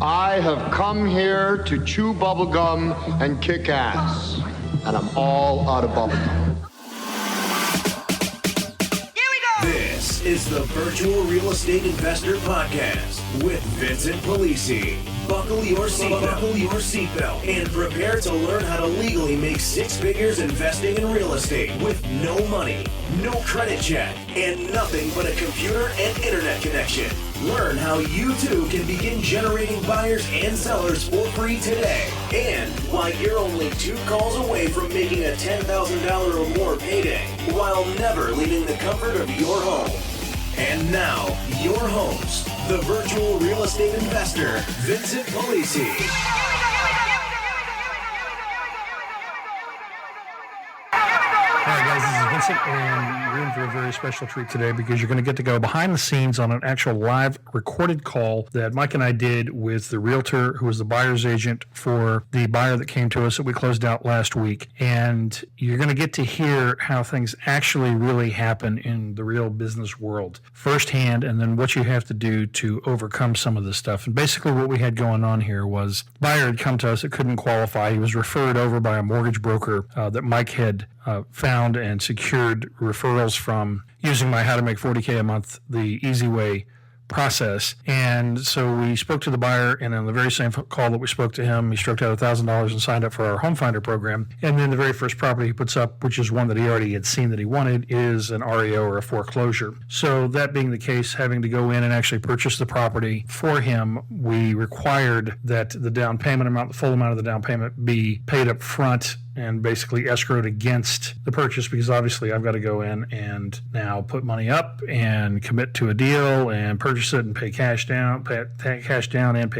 I have come here to chew bubblegum and kick ass. And I'm all out of bubblegum. This is the Virtual Real Estate Investor Podcast with Vincent Polisi. Buckle your seatbelt and prepare to learn how to legally make six figures investing in real estate with no money, no credit check, and nothing but a computer and internet connection. Learn how you too can begin generating buyers and sellers for free today, and why you're only 2 calls away from making a $10,000 or more payday while never leaving the comfort of your home. And now, your host, the virtual real estate investor, Vincent Polisi. All right, guys, this is Vincent, and you're in for a very special treat today because you're going to get to go behind the scenes on an actual live recorded call that Mike and I did with the realtor who was the buyer's agent for the buyer that came to us that we closed out last week. And you're going to get to hear how things actually really happen in the real business world firsthand, and then what you have to do to overcome some of this stuff. And basically what we had going on here was the buyer had come to us that couldn't qualify. He was referred over by a mortgage broker that Mike had found and secured referrals from using my How to Make 40K a Month the Easy Way process. And so we spoke to the buyer, and on the very same call that we spoke to him, he stroked out $1,000 and signed up for our Home Finder program. And then the very first property he puts up, which is one that he already had seen that he wanted, is an REO or a foreclosure. So that being the case, having to go in and actually purchase the property for him, we required that the down payment amount, the full amount of the down payment, be paid up front and basically escrowed against the purchase, because obviously I've got to go in and now put money up and commit to a deal and purchase it and pay cash down, pay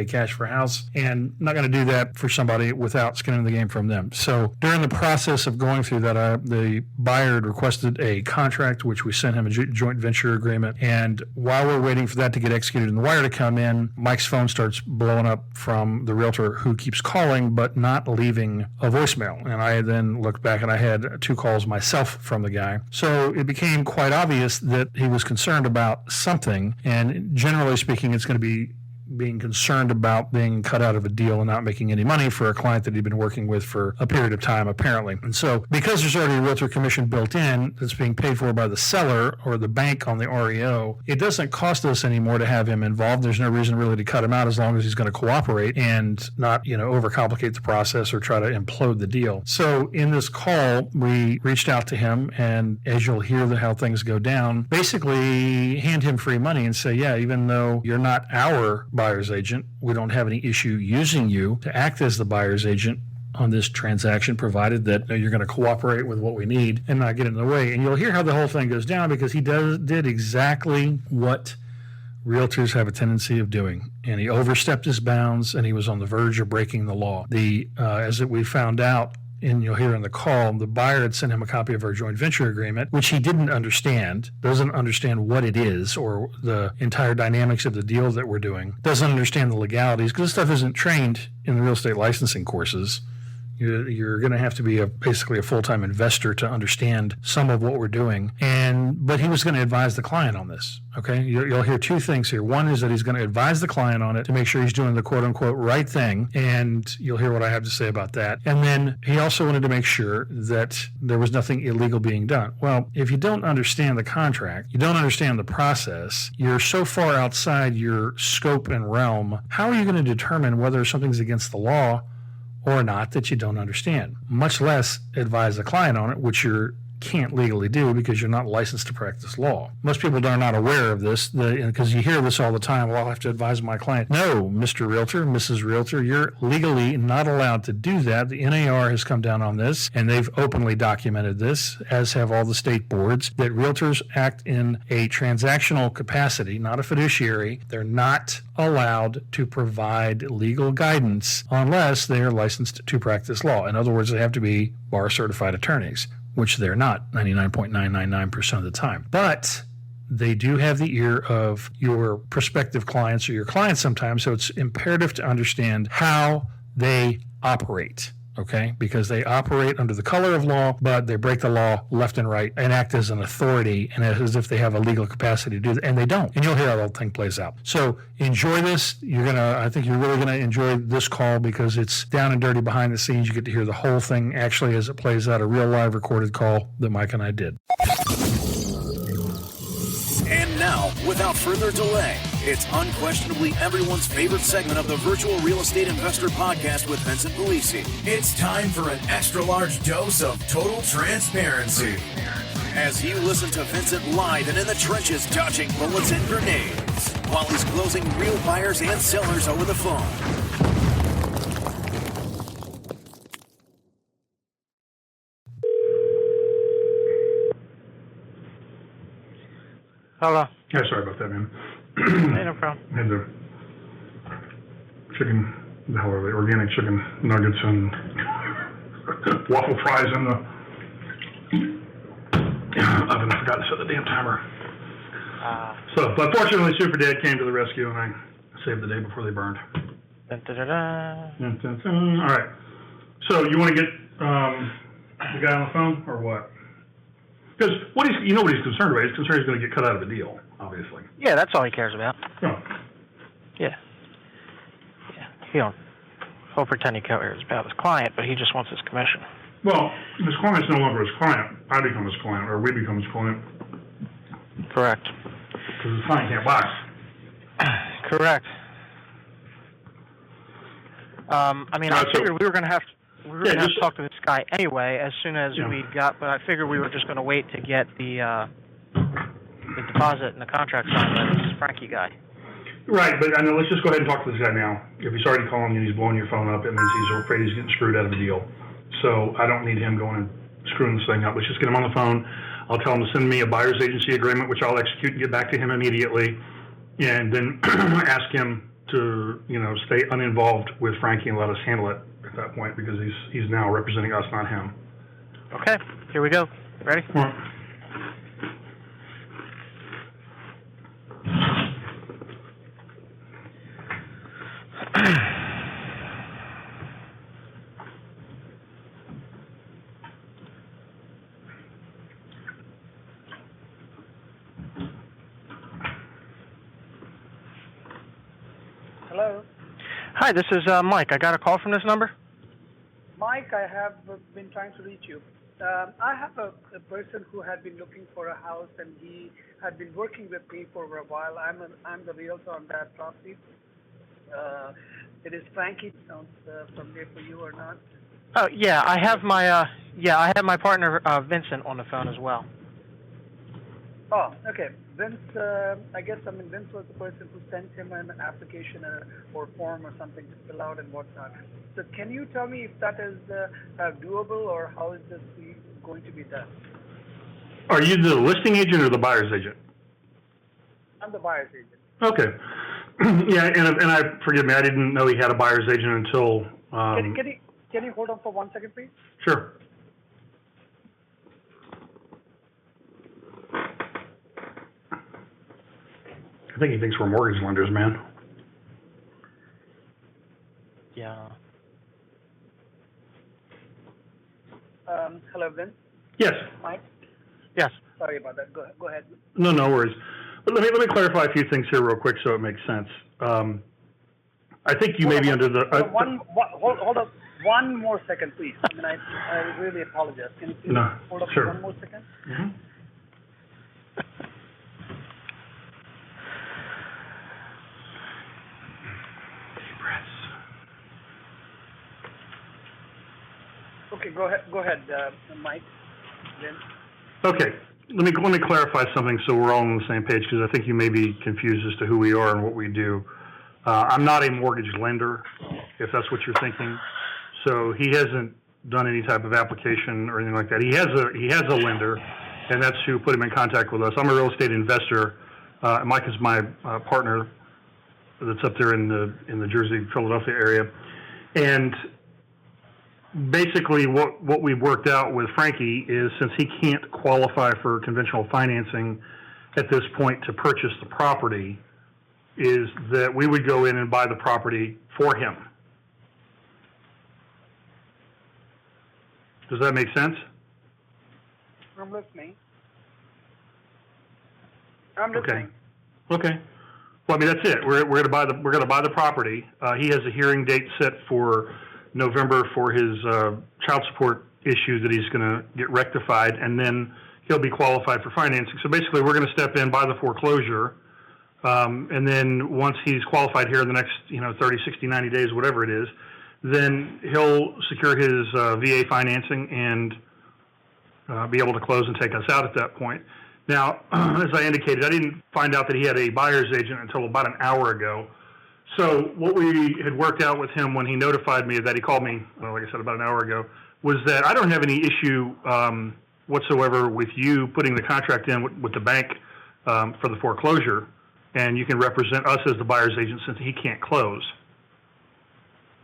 cash for a house. And I'm not going to do that for somebody without skinning the game from them. So during the process of going through that, the buyer had requested a contract, which we sent him a joint venture agreement. And while we're waiting for that to get executed and the wire to come in, Mike's phone starts blowing up from the realtor, who keeps calling but not leaving a voicemail. And I then looked back and I had 2 calls myself from the guy. So it became quite obvious that he was concerned about something. And generally speaking, it's going to be being concerned about being cut out of a deal and not making any money for a client that he'd been working with for a period of time, apparently. And so because there's already a realtor commission built in that's being paid for by the seller or the bank on the REO, it doesn't cost us anymore to have him involved. There's no reason really to cut him out as long as he's going to cooperate and not, overcomplicate the process or try to implode the deal. So in this call, we reached out to him, and as you'll hear how things go down, basically hand him free money and say, yeah, even though you're not our buyer's agent, we don't have any issue using you to act as the buyer's agent on this transaction, provided that you're going to cooperate with what we need and not get in the way. And you'll hear how the whole thing goes down, because he did exactly what realtors have a tendency of doing, and he overstepped his bounds, and he was on the verge of breaking the law. As we found out, and you'll hear in the call, the buyer had sent him a copy of our joint venture agreement, which he didn't understand, doesn't understand what it is or the entire dynamics of the deal that we're doing, doesn't understand the legalities, because this stuff isn't trained in the real estate licensing courses. You're going to have to be basically a full-time investor to understand some of what we're doing. But he was going to advise the client on this. Okay, you'll hear 2 things here. One is that he's going to advise the client on it to make sure he's doing the quote-unquote right thing, and you'll hear what I have to say about that. And then he also wanted to make sure that there was nothing illegal being done. Well, if you don't understand the contract, you don't understand the process, you're so far outside your scope and realm, how are you going to determine whether something's against the law or not that you don't understand, much less advise the client on it, which you can't legally do because you're not licensed to practice law. Most people are not aware of this, because you hear this all the time. Well, I'll have to advise my client. No, Mr. Realtor, Mrs. Realtor, you're legally not allowed to do that. The NAR has come down on this, and they've openly documented this, as have all the state boards, that realtors act in a transactional capacity, not a fiduciary. They're not allowed to provide legal guidance unless they are licensed to practice law. In other words, they have to be bar certified attorneys, which they're not 99.999% of the time. But they do have the ear of your prospective clients or your clients sometimes, so it's imperative to understand how they operate. okay? Because they operate under the color of law, but they break the law left and right and act as an authority and as if they have a legal capacity to do that, and they don't. And you'll hear how the whole thing plays out. So enjoy this. I think you're really gonna enjoy this call because it's down and dirty behind the scenes. You get to hear the whole thing actually as it plays out, a real live recorded call that Mike and I did. And now, without further delay, it's unquestionably everyone's favorite segment of the Virtual Real Estate Investor Podcast with Vincent Polisi. It's time for an extra large dose of total transparency. As you listen to Vincent live and in the trenches dodging bullets and grenades, while he's closing real buyers and sellers over the phone. Hello. Yeah, sorry about that, man. Hey, no problem. Had the chicken, organic chicken nuggets and waffle fries in the oven. I forgot to set the damn timer. But fortunately, Super Dad came to the rescue and I saved the day before they burned. Dun, dun, dun, dun. Dun, dun, dun. All right. So you want to get the guy on the phone or what? Because what he's concerned about. He's concerned he's going to get cut out of a deal, obviously. Yeah, that's all he cares about. No. Yeah. He'll pretend he cares about his client, but he just wants his commission. Well, his client's no longer his client. I become his client, or we become his client. Correct. Because his client can't buy. Correct. I figured we were going to have to talk to this guy anyway as soon as but I figured we were just going to wait to get the deposit and the contract signed by this Frankie guy. Right, but I know, let's just go ahead and talk to this guy now. If he's already calling you and he's blowing your phone up, it means he's afraid he's getting screwed out of a deal. So I don't need him going and screwing this thing up. Let's just get him on the phone. I'll tell him to send me a buyer's agency agreement, which I'll execute and get back to him immediately. And then ask him to, stay uninvolved with Frankie and let us handle it at that point because he's now representing us, not him. Okay, here we go. Ready? All right. Hello. Hi, this is Mike. I got a call from this number. Mike, I have been trying to reach you. I have a person who had been looking for a house, and he had been working with me for a while. I'm the realtor on that property. It is Frankie. Sounds familiar for you or not? Oh yeah, I have my partner Vincent on the phone as well. Oh, okay. Vince, Vince was the person who sent him an application or form or something to fill out and whatnot. So can you tell me if that is doable or how is this going to be done? Are you the listing agent or the buyer's agent? I'm the buyer's agent. Okay. Yeah, and I forgive me, I didn't know he had a buyer's agent until. Can you hold on for 1 second, please? Sure. I think he thinks we're mortgage lenders, man. Yeah. Hello, Vince. Yes. Mike. Yes. Sorry about that. Go ahead. No worries. But let me clarify a few things here real quick so it makes sense. I think you may be under the. Hold up. 1 more second, please. I really apologize. Can you please hold up sure. for 1 more second? Mm-hmm. Okay, go ahead, Mike. Then. Okay, let me clarify something so we're all on the same page because I think you may be confused as to who we are and what we do. I'm not a mortgage lender, if that's what you're thinking. So he hasn't done any type of application or anything like that. He has a lender, and that's who put him in contact with us. I'm a real estate investor. Mike is my partner that's up there in the Jersey, Philadelphia area, and basically what we've worked out with Frankie is since he can't qualify for conventional financing at this point to purchase the property, is that we would go in and buy the property for him. Does that make sense? I'm listening. I'm listening. Okay. Well, I mean, that's it. We're going to buy the property. He has a hearing date set for November for his child support issue that he's going to get rectified, and then he'll be qualified for financing. So basically, we're going to step in, buy the foreclosure, and then once he's qualified here in the next 30, 60, 90 days, whatever it is, then he'll secure his VA financing and be able to close and take us out at that point. Now, as I indicated, I didn't find out that he had a buyer's agent until about an hour ago. So what we had worked out with him when he notified me that he called me, well, like I said, about an hour ago, was that I don't have any issue whatsoever with you putting the contract in with the bank for the foreclosure, and you can represent us as the buyer's agent since he can't close.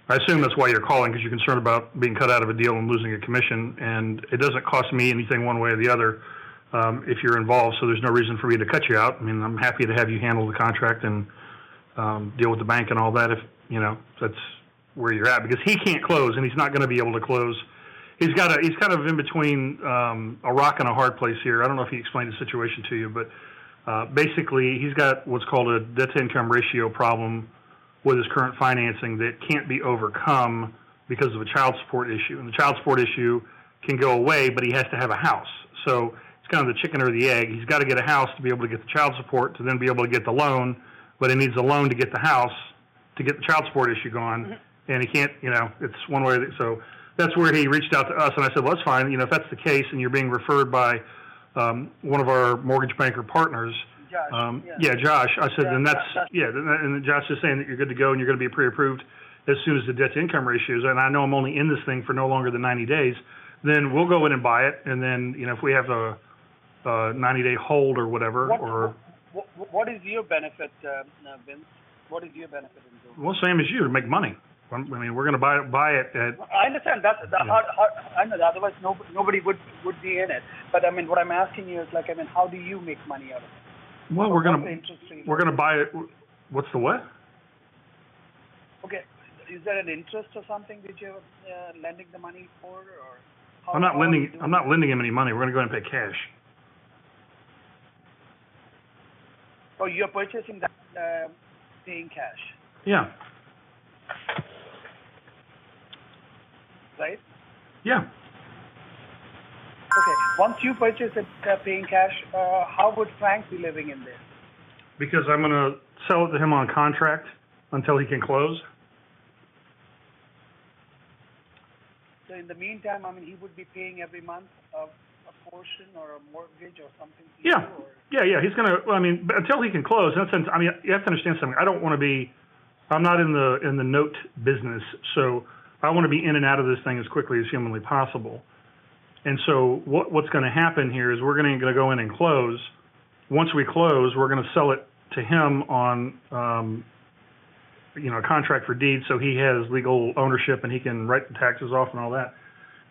I assume that's why you're calling, because you're concerned about being cut out of a deal and losing a commission, and it doesn't cost me anything one way or the other if you're involved, so there's no reason for me to cut you out. I mean, I'm happy to have you handle the contract and deal with the bank and all that if that's where you're at, because he can't close and he's not going to be able to close. He's kind of in between a rock and a hard place here. I don't know if he explained the situation to you, but basically he's got what's called a debt-to-income ratio problem with his current financing that can't be overcome because of a child support issue. And the child support issue can go away, but he has to have a house. So it's kind of the chicken or the egg. He's got to get a house to be able to get the child support to then be able to get the loan, but he needs a loan to get the house to get the child support issue gone. Mm-hmm. And he can't, it's one way. So that's where he reached out to us, and I said, well, that's fine. If that's the case and you're being referred by one of our mortgage banker partners, Josh. I said, then that's, and Josh is saying that you're good to go and you're going to be pre-approved as soon as the debt-to-income ratios, and I know I'm only in this thing for no longer than 90 days, then we'll go in and buy it, and then, if we have a 90-day hold or whatever, what is your benefit, Vince? What is your benefit in doing? Well, same as you, to make money. I mean, we're going to buy it at... I understand. I know that. Otherwise, nobody would be in it. But, I mean, what I'm asking you is, how do you make money out of it? Well, we're going to buy it. What's the what? Okay. Is there an interest or something that you're lending the money for? Or I'm not lending him any money. We're going to go ahead and pay cash. Oh, you're purchasing that, paying cash? Yeah. Right? Yeah. Okay. Once you purchase it paying cash, how would Frank be living in there? Because I'm going to sell it to him on contract until he can close. So in the meantime, I mean, he would be paying every month a portion or a mortgage or something? Yeah. He's going to, until he can close. In that sense, you have to understand something. I'm not in the note business, so I want to be in and out of this thing as quickly as humanly possible. And so what's going to happen here is we're going to go in and close. Once we close, we're going to sell it to him on, a contract for deed, so he has legal ownership and he can write the taxes off and all that.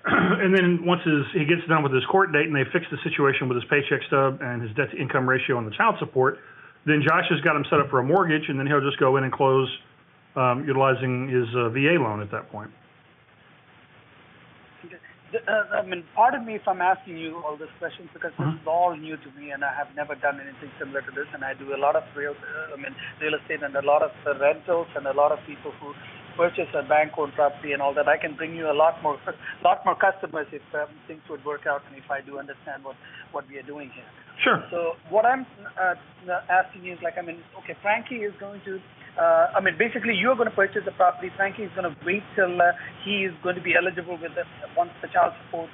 And then once he gets done with his court date and they fix the situation with his paycheck stub and his debt-to-income ratio and the child support, then Josh has got him set up for a mortgage, and then he'll just go in and close utilizing his VA loan at that point. Pardon me if I'm asking you all these questions because this is all new to me, and I have never done anything similar to this. And I do a lot of real estate and a lot of rentals and a lot of people who purchase a bank-owned property and all that. I can bring you a lot more customers if things would work out and if I do understand what we are doing here. Sure. So what I'm asking you is okay, Frankie is going to. Basically, you're going to purchase the property. Frankie is going to wait till he is going to be eligible with it once the child support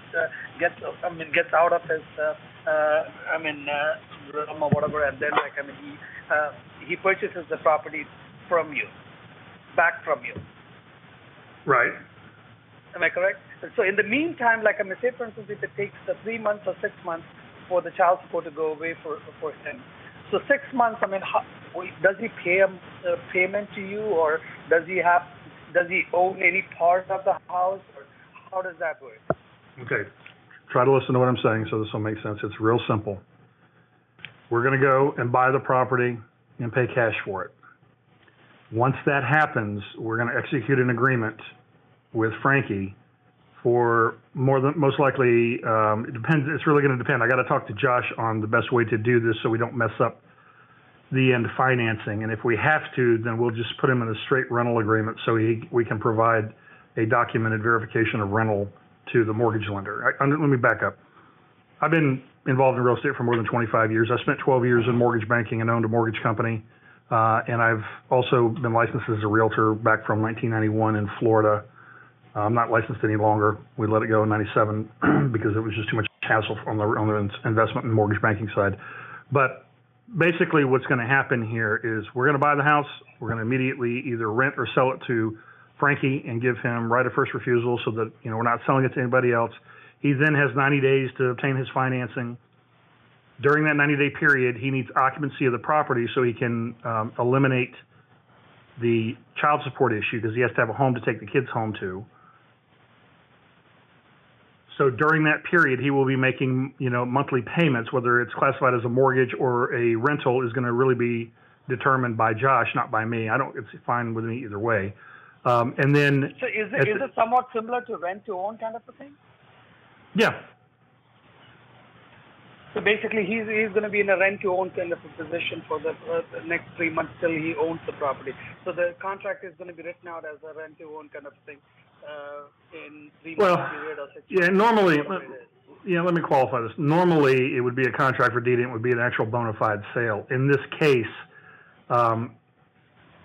gets out of his realm or whatever, and then he purchases the property back from you. Right. Am I correct? So in the meantime, say for instance, if it takes 3 months or 6 months for the child support to go away for him. So 6 months, does he pay a payment to you, or does he own any part of the house, or how does that work? Okay. Try to listen to what I'm saying so this will make sense. It's real simple. We're going to go and buy the property and pay cash for it. Once that happens, we're going to execute an agreement with Frankie for most likely, it depends. It's really going to depend. I got to talk to Josh on the best way to do this so we don't mess up the end financing. And if we have to, then we'll just put him in a straight rental agreement so we can provide a documented verification of rental to the mortgage lender. Let me back up. I've been involved in real estate for more than 25 years. I spent 12 years in mortgage banking and owned a mortgage company. And I've also been licensed as a realtor back from 1991 in Florida. I'm not licensed any longer. We let it go in 97 because it was just too much hassle on the investment and mortgage banking side. But basically what's going to happen here is we're going to buy the house. We're going to immediately either rent or sell it to Frankie and give him right of first refusal so that, we're not selling it to anybody else. He then has 90 days to obtain his financing. During that 90-day period, he needs occupancy of the property so he can eliminate the child support issue because he has to have a home to take the kids home to. So during that period, he will be making, monthly payments, whether it's classified as a mortgage or a rental is going to really be determined by Josh, not by me. It's fine with me either way. And then. So is it somewhat similar to rent to own kind of a thing? Yeah. So basically, he's going to be in a rent to own kind of a position for the next 3 months till he owns the property. So the contract is going to be written out as a rent to own kind of thing in 3 months period or 6 months. Yeah, normally, let me qualify this. Normally, it would be a contract for deed and it would be an actual bona fide sale. In this case, I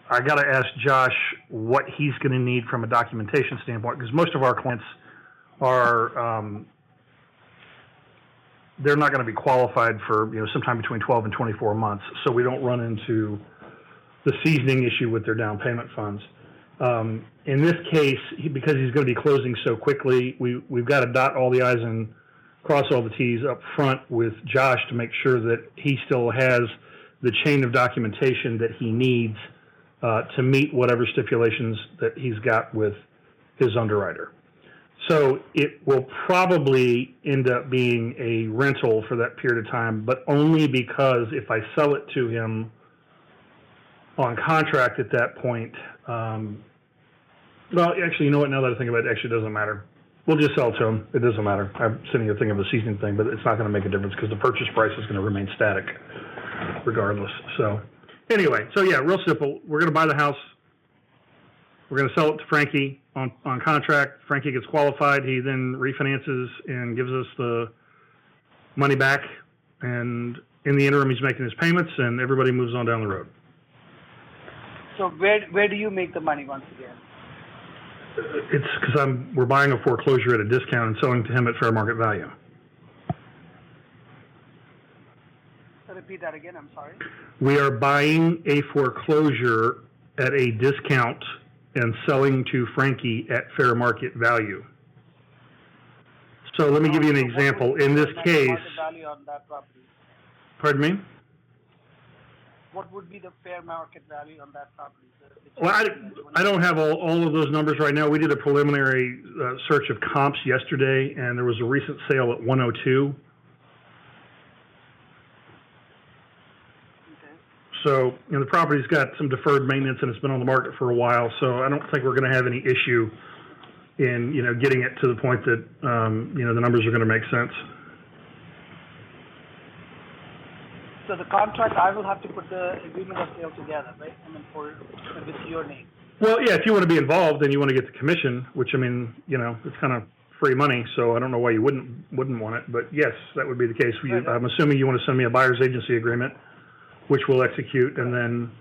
got to ask Josh what he's going to need from a documentation standpoint because most of our clients are. They're not going to be qualified for sometime between 12 and 24 months, so we don't run into the seasoning issue with their down payment funds. In this case, because he's going to be closing so quickly, we've got to dot all the I's and cross all the T's up front with Josh to make sure that he still has the chain of documentation that he needs to meet whatever stipulations that he's got with his underwriter. So it will probably end up being a rental for that period of time, but only because if I sell it to him on contract at that point, well, actually, you know what? Now that I think about it, it actually doesn't matter. We'll just sell it to him. It doesn't matter. I'm sending a thing of a seasoning thing, but it's not going to make a difference because the purchase price is going to remain static regardless. So anyway, real simple. We're going to buy the house. We're going to sell it to Frankie on contract. Frankie gets qualified. He then refinances and gives us the money back. And in the interim, he's making his payments, and everybody moves on down the road. So where do you make the money once again? It's because we're buying a foreclosure at a discount and selling to him at fair market value. Repeat that again. I'm sorry. We are buying a foreclosure at a discount and selling to Frankie at fair market value. So let me give you an example. In this case, market value on that property? Pardon me? What would be the fair market value on that property? Well, I don't have all of those numbers right now. We did a preliminary search of comps yesterday, and there was a recent sale at 102. So, the property's got some deferred maintenance and it's been on the market for a while. So I don't think we're going to have any issue in, getting it to the point that, the numbers are going to make sense. So the contract, I will have to put the agreement of sale together, right? With your name. Well, yeah, if you want to be involved and you want to get the commission, which it's kind of free money. So I don't know why you wouldn't want it, but yes, that would be the case. I'm assuming you want to send me a buyer's agency agreement, which we'll execute, and then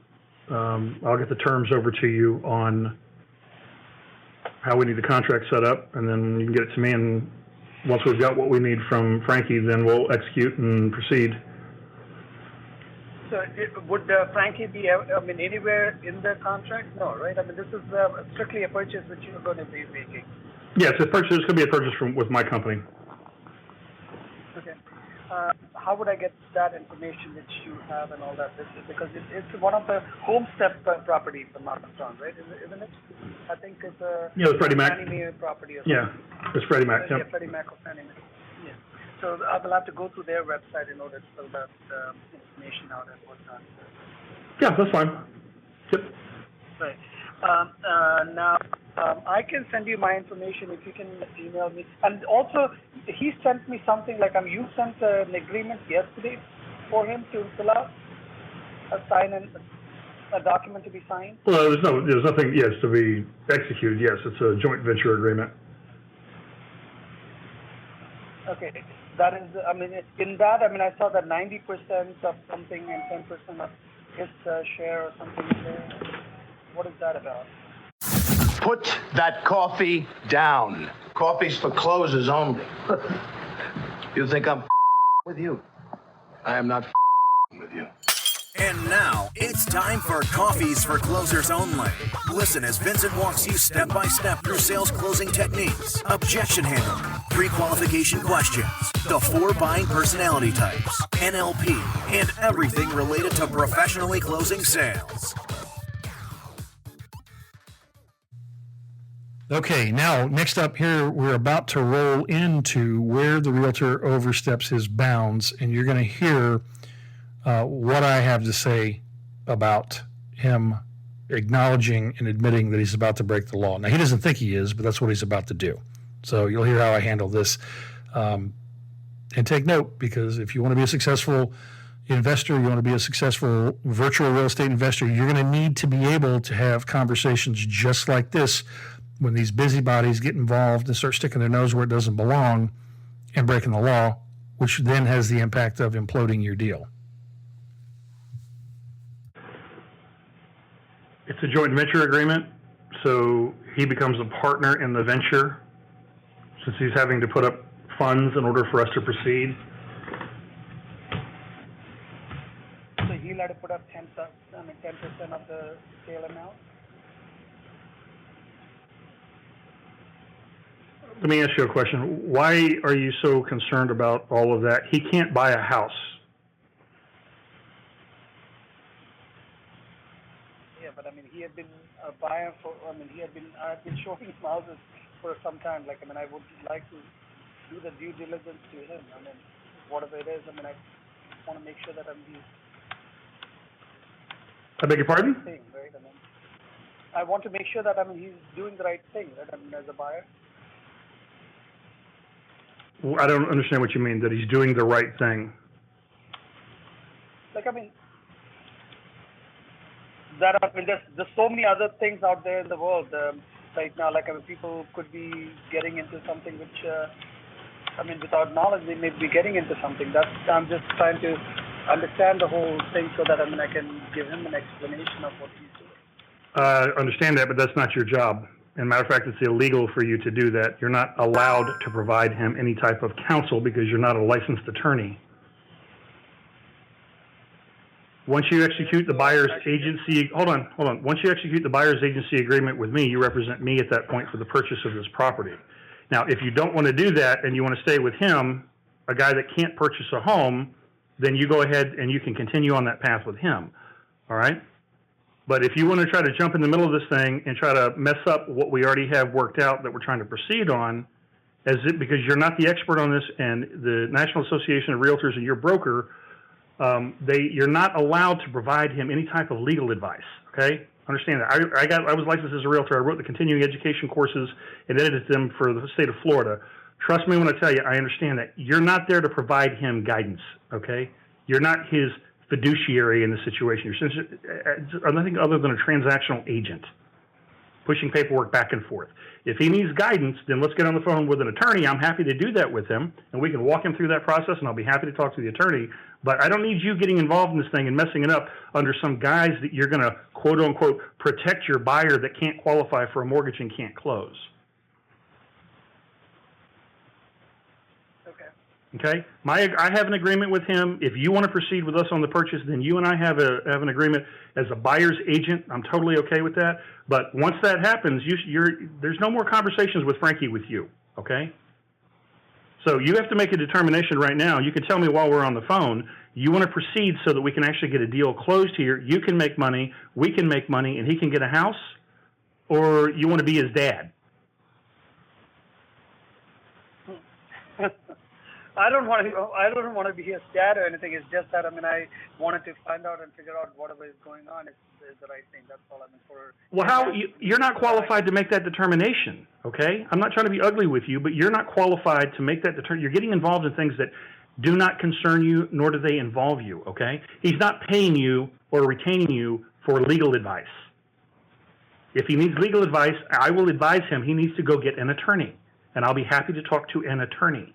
I'll get the terms over to you on how we need the contract set up, and then you can get it to me, and once we've got what we need from Frankie, then we'll execute and proceed. So would Frankie be, anywhere in the contract? No, right? This is strictly a purchase which you're going to be making. Yeah, it's going to be a purchase with my company. Okay. How would I get that information which you have and all that? Because it's one of the homestead property, if I'm not wrong, right? Isn't it? I think it's a Freddie Mac Fannie Mae property. Yeah, it's Freddie Mac. Yeah, Freddie Mac or Fannie Mae. Yeah. So I will have to go through their website in order to fill that information out and whatnot. Yeah, that's fine. Yep. Right. Now, I can send you my information if you can email me. And also, he sent me something like you sent an agreement yesterday for him to fill out, sign a document to be signed. Well, there's nothing, yes, to be executed. Yes, it's a joint venture agreement. Okay, that is, in that, I saw that 90% of something and 10% of his share or something in there. What is that about? Put that coffee down. Coffee's for closers only. You think I'm with you? I am not with you. And now it's time for Coffees for Closers Only. Listen as Vincent walks you step by step through sales closing techniques, objection handling, pre-qualification questions, the 4 buying personality types, NLP, and everything related to professionally closing sales. Okay, now next up here, we're about to roll into where the realtor oversteps his bounds, and you're going to hear what I have to say about him acknowledging and admitting that he's about to break the law. Now, he doesn't think he is, but that's what he's about to do. So you'll hear how I handle this. And take note, because if you want to be a successful investor, you want to be a successful virtual real estate investor, you're going to need to be able to have conversations just like this when these busybodies get involved and start sticking their nose where it doesn't belong and breaking the law, which then has the impact of imploding your deal. It's a joint venture agreement, so he becomes a partner in the venture since he's having to put up funds in order for us to proceed. So he'll have to put up 10% of the sale amount? Let me ask you a question. Why are you so concerned about all of that? He can't buy a house. Yeah, but he had been a buyer for, I've been showing him houses for some time. I would like to do the due diligence to him. Whatever it is, I want to make sure that I beg your pardon? Thing, right? I want to make sure that, he's doing the right thing, right? As a buyer. I don't understand what you mean, that he's doing the right thing. There's so many other things out there in the world right now. People could be getting into something which, without knowledge, they may be getting into something. I'm just trying to understand the whole thing so that, I can give him an explanation of what he's doing. I understand that, but that's not your job. As a matter of fact, it's illegal for you to do that. You're not allowed to provide him any type of counsel because you're not a licensed attorney. Once you execute the buyer's agency, hold on. Once you execute the buyer's agency agreement with me, you represent me at that point for the purchase of this property. Now, if you don't want to do that and you want to stay with him, a guy that can't purchase a home, then you go ahead and you can continue on that path with him. All right? But if you want to try to jump in the middle of this thing and try to mess up what we already have worked out that we're trying to proceed on, because you're not the expert on this, and the National Association of Realtors and your broker, you're not allowed to provide him any type of legal advice. Okay, understand that. I was licensed as a realtor. I wrote the continuing education courses and edited them for the state of Florida. Trust me when I tell you, I understand that you're not there to provide him guidance. Okay, you're not his fiduciary in the situation. You're nothing other than a transactional agent pushing paperwork back and forth. If he needs guidance, then let's get on the phone with an attorney. I'm happy to do that with him, and we can walk him through that process, and I'll be happy to talk to the attorney. But I don't need you getting involved in this thing and messing it up under some guise that you're going to, quote unquote, protect your buyer that can't qualify for a mortgage and can't close. Okay, I have an agreement with him. If you want to proceed with us on the purchase, then you and I have an agreement as a buyer's agent. I'm totally okay with that. But once that happens, there's no more conversations with Frankie with you. Okay. So you have to make a determination right now. You can tell me while we're on the phone. You want to proceed so that we can actually get a deal closed here. You can make money, we can make money, and he can get a house, or you want to be his dad. I don't want to be his dad or anything. It's just that I wanted to find out and figure out whatever is going on is the right thing. That's all. Well, you're not qualified to make that determination. Okay, I'm not trying to be ugly with you, but you're not qualified to make that determination. You're getting involved in things that do not concern you, nor do they involve you. Okay, he's not paying you or retaining you for legal advice. If he needs legal advice, I will advise him he needs to go get an attorney, and I'll be happy to talk to an attorney.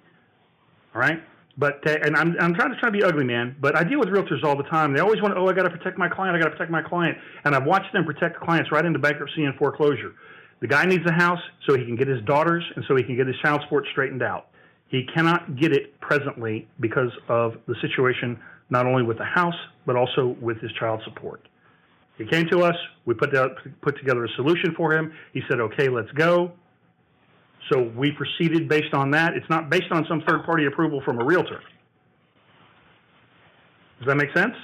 All right, but and I'm trying to be ugly, man. But I deal with realtors all the time. They always want, I got to protect my client. I got to protect my client, and I've watched them protect clients right into bankruptcy and foreclosure. The guy needs a house so he can get his daughters and so he can get his child support straightened out. He cannot get it presently because of the situation, not only with the house but also with his child support. He came to us. We put together a solution for him. He said, "Okay, let's go." So we proceeded based on that. It's not based on some third-party approval from a realtor. Does that make sense?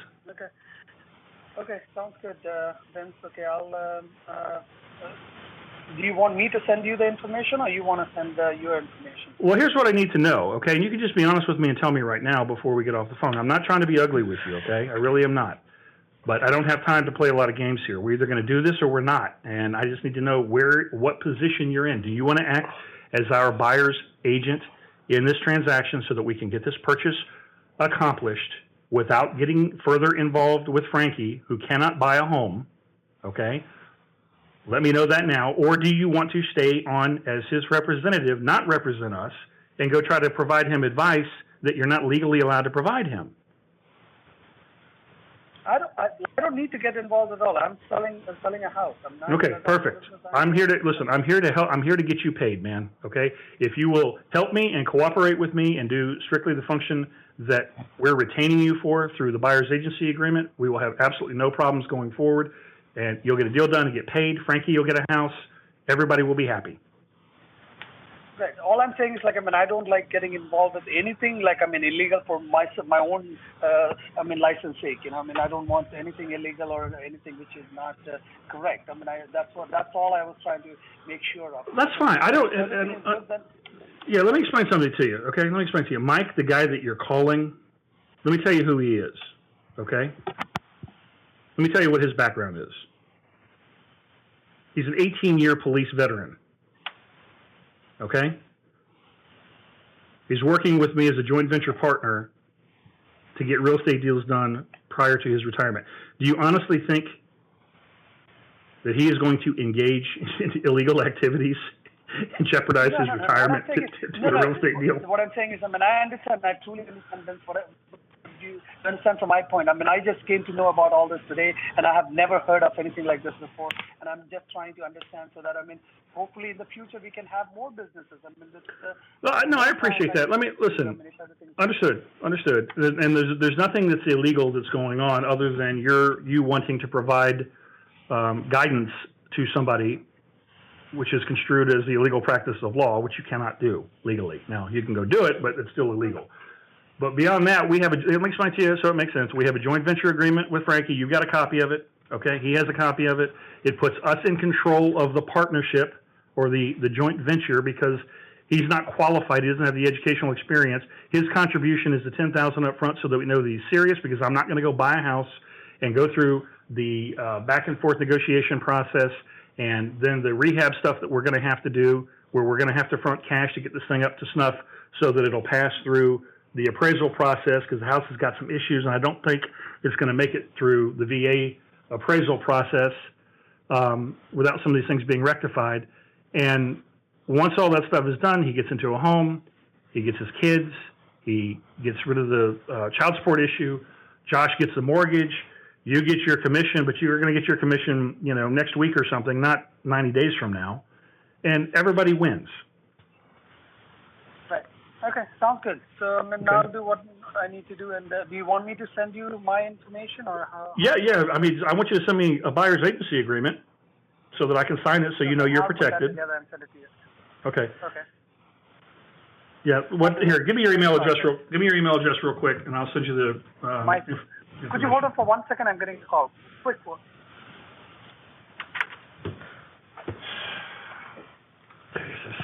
Okay, sounds good, Vince. Okay, I'll. Do you want me to send you the information, or you want to send your information? Well, here's what I need to know, okay? And you can just be honest with me and tell me right now before we get off the phone. I'm not trying to be ugly with you, okay? I really am not. But I don't have time to play a lot of games here. We're either going to do this or we're not. And I just need to know what position you're in. Do you want to act as our buyer's agent in this transaction so that we can get this purchase accomplished without getting further involved with Frankie, who cannot buy a home, okay? Let me know that now. Or do you want to stay on as his representative, not represent us, and go try to provide him advice that you're not legally allowed to provide him? I don't need to get involved at all. I'm selling a house. I'm not. Okay, perfect. I'm here to listen. I'm here to help. I'm here to get you paid, man. Okay. If you will help me and cooperate with me and do strictly the function that we're retaining you for through the buyer's agency agreement, we will have absolutely no problems going forward, and you'll get a deal done and get paid. Frankie, you'll get a house. Everybody will be happy. Right. All I'm saying is, I don't like getting involved with anything illegal for my own, license sake. I don't want anything illegal or anything which is not correct. That's all I was trying to make sure of. That's fine. I don't. Yeah, let me explain something to you. Okay, let me explain to you. Mike, the guy that you're calling, let me tell you who he is. Okay. Let me tell you what his background is. He's an 18-year police veteran. Okay? He's working with me as a joint venture partner to get real estate deals done prior to his retirement. Do you honestly think that he is going to engage in illegal activities and jeopardize his retirement to get a real estate deal? What I'm saying is, I understand. I truly understand what you understand from my point. I just came to know about all this today, and I have never heard of anything like this before. And I'm just trying to understand so that, hopefully in the future we can have more businesses. No, I appreciate that. Let me listen. Understood. And there's nothing that's illegal that's going on other than you wanting to provide guidance to somebody, which is construed as the illegal practice of law, which you cannot do legally. Now you can go do it, but it's still illegal. But beyond that, let me explain to you so it makes sense. We have a joint venture agreement with Frankie. You've got a copy of it. Okay, he has a copy of it. It puts us in control of the partnership or the joint venture because he's not qualified. He doesn't have the educational experience. His contribution is the $10,000 up front so that we know that he's serious, because I'm not going to go buy a house and go through the back and forth negotiation process and then the rehab stuff that we're going to have to do, where we're going to have to front cash to get this thing up to snuff so that it'll pass through the appraisal process, because the house has got some issues, and I don't think it's going to make it through the VA appraisal process without some of these things being rectified. And once all that stuff is done, he gets into a home, he gets his kids, he gets rid of the child support issue, Josh gets the mortgage, you get your commission, but you're going to get your commission, next week or something, not 90 days from now, and everybody wins. Right. Okay, sounds good. So now I'll do what I need to do. And do you want me to send you my information, or how? Yeah. I want you to send me a buyer's agency agreement so that I can sign it, so you know you're protected. I'll put that together and send it to you. Okay. Okay. Yeah. Here, give me your email address real quick, and I'll send you the. Mike, could you hold on for 1 second? I'm getting a call. Quick one. Jesus.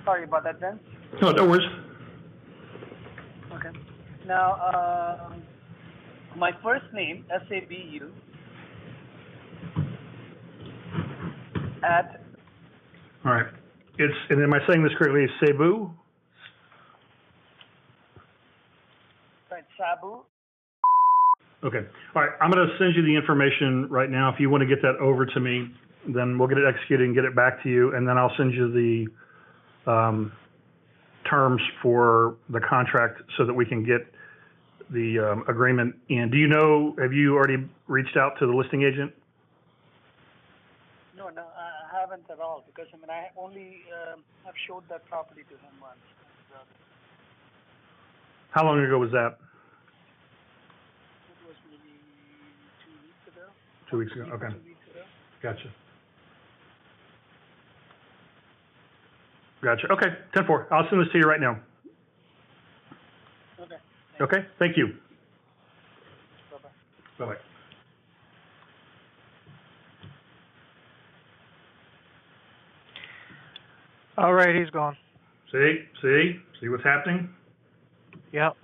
Sorry about that, Vince. No, no worries. Okay. Now, my first name, Sabu, at... All right. And am I saying this correctly? Cebu? Right, Sabu. Okay. All right. I'm going to send you the information right now. If you want to get that over to me, then we'll get it executed and get it back to you. And then I'll send you the terms for the contract so that we can get the agreement in. Do you know, have you already reached out to the listing agent? No, I haven't at all, because I only have showed that property to him once. How long ago was that? It was maybe 2 weeks ago. 2 weeks ago, okay. 2 weeks ago. Gotcha. Okay, 10-4. I'll send this to you right now. Okay. Okay, thank you. Bye-bye. Bye-bye. All right, he's gone. See what's happening? Yep.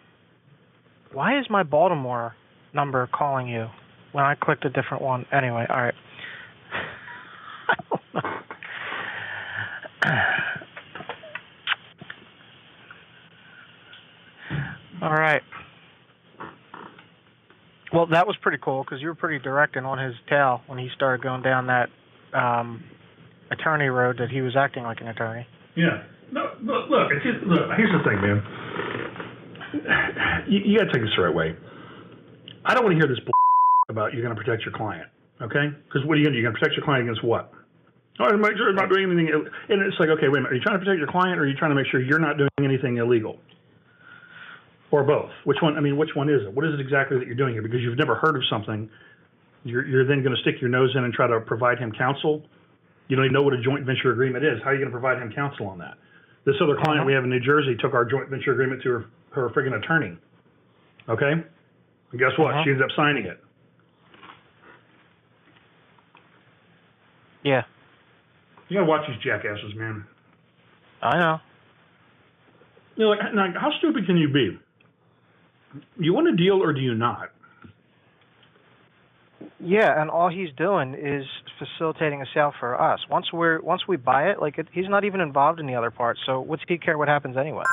Why is my Baltimore number calling you when I clicked a different one? Anyway, all right. I don't know. All right. Well, that was pretty cool because you were pretty direct and on his tail when he started going down that attorney road that he was acting like an attorney. Yeah. No, look, here's the thing, man. You got to take this the right way. I don't want to hear this about you're going to protect your client, okay? Because what are you going to do? You're going to protect your client against what? Oh, make sure it's not doing anything. And it's like, okay, wait a minute. Are you trying to protect your client, or are you trying to make sure you're not doing anything illegal? Or both? Which one? I mean, which one is it? What is it exactly that you're doing here? Because you've never heard of something, you're then going to stick your nose in and try to provide him counsel. You don't even know what a joint venture agreement is. How are you going to provide him counsel on that? This other client we have in New Jersey took our joint venture agreement to her friggin' attorney. Okay? And guess what? She ended up signing it. Yeah. You gotta watch these jackasses, man. I know. You know, like, how stupid can you be? You want a deal or do you not? Yeah, and all he's doing is facilitating a sale for us. Once we buy it, he's not even involved in the other part. So what's he care what happens anyway?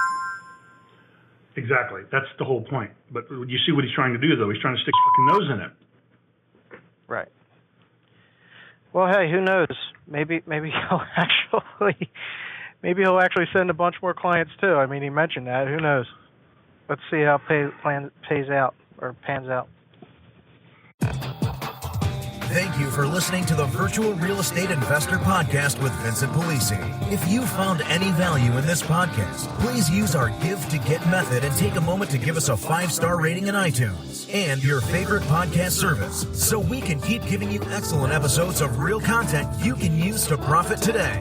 Exactly. That's the whole point. But you see what he's trying to do, though. He's trying to stick his fucking nose in it. Right. Well, hey, who knows? Maybe he'll actually send a bunch more clients too. I mean, he mentioned that. Who knows? Let's see how pans out. Thank you for listening to the Virtual Real Estate Investor Podcast with Vincent Polisi. If you found any value in this podcast, please use our Give to Get method and take a moment to give us a 5-star rating in iTunes and your favorite podcast service so we can keep giving you excellent episodes of real content you can use to profit today.